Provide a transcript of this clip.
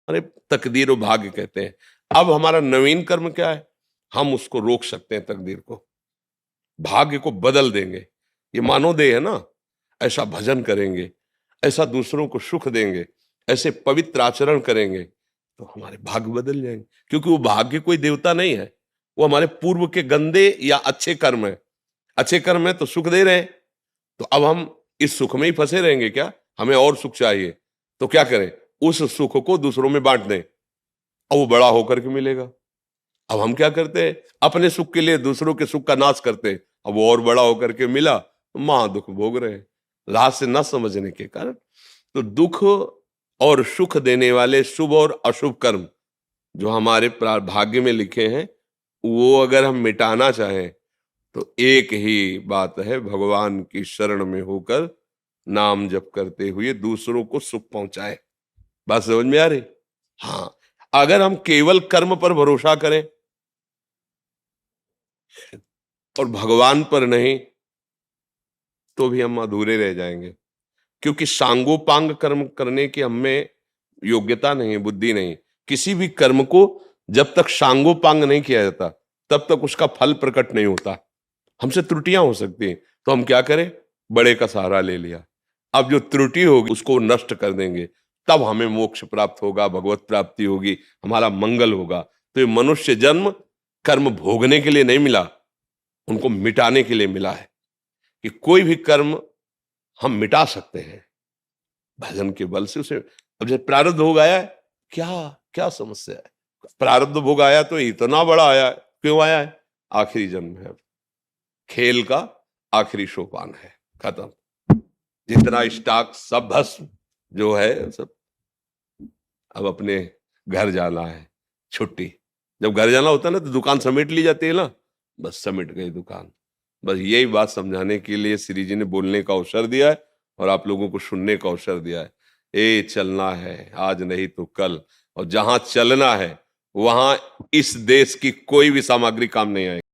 अरे तकदीर और भाग्य कहते हैं। अब हमारा नवीन कर्म क्या है? हम उसको रोक सकते हैं, तकदीर को, भाग्य को बदल देंगे। ये मानवदेह है ना, ऐसा भजन करेंगे, ऐसा दूसरों को सुख देंगे, ऐसे पवित्र आचरण करेंगे तो हमारे भाग्य बदल जाएंगे। क्योंकि वो भाग्य कोई देवता नहीं है, वो हमारे पूर्व के गंदे या अच्छे कर्म है। अच्छे कर्म है तो सुख दे रहे हैं, तो अब हम इस सुख में ही फंसे रहेंगे क्या? हमें और सुख चाहिए, तो क्या करें? उस सुख को दूसरों में बांट दें और वो बड़ा होकर के मिलेगा। अब हम क्या करते हैं? अपने सुख के लिए दूसरों के सुख का नाश करते हैं। अब वो और बड़ा होकर के मिला तो महा दुख भोग रहे हैं, राह से न समझने के कारण। तो दुख और सुख देने वाले शुभ और अशुभ कर्म जो हमारे भाग्य में लिखे हैं, वो अगर हम मिटाना चाहें तो एक ही बात है, भगवान की शरण में होकर नाम जप करते हुए दूसरों को सुख पहुंचाए। बात समझ में आ रही? हाँ, अगर हम केवल कर्म पर भरोसा करें और भगवान पर नहीं, तो भी हम अधूरे रह जाएंगे। क्योंकि सांगोपांग कर्म करने की हमें योग्यता नहीं, बुद्धि नहीं। किसी भी कर्म को जब तक सांगोपांग नहीं किया जाता, तब तक उसका फल प्रकट नहीं होता। हमसे त्रुटियां हो सकती हैं, तो हम क्या करें? बड़े का सहारा ले लिया। अब जो त्रुटि होगी उसको नष्ट कर देंगे, तब हमें मोक्ष प्राप्त होगा, भगवत प्राप्ति होगी, हमारा मंगल होगा। तो ये मनुष्य जन्म कर्म भोगने के लिए नहीं मिला, उनको मिटाने के लिए मिला है। कि कोई भी कर्म हम मिटा सकते हैं भजन के बल से। उसे अब जैसे प्रारब्ध भोग आया है, क्या क्या समस्या है? प्रारब्ध भोग आया तो इतना बड़ा आया है, क्यों आया है? आखिरी जन्म है, खेल का आखिरी सोपान है, खत्म। जितना स्टॉक सब भस्म जो है सब, अब अपने घर जाना है, छुट्टी। जब घर जाना होता है ना तो दुकान समेट ली जाती है ना, बस समेट गई दुकान। बस यही बात समझाने के लिए श्री जी ने बोलने का अवसर दिया है और आप लोगों को सुनने का अवसर दिया है। ए चलना है आज नहीं तो कल, और जहां चलना है वहां इस देश की कोई भी सामग्री काम नहीं आएगी।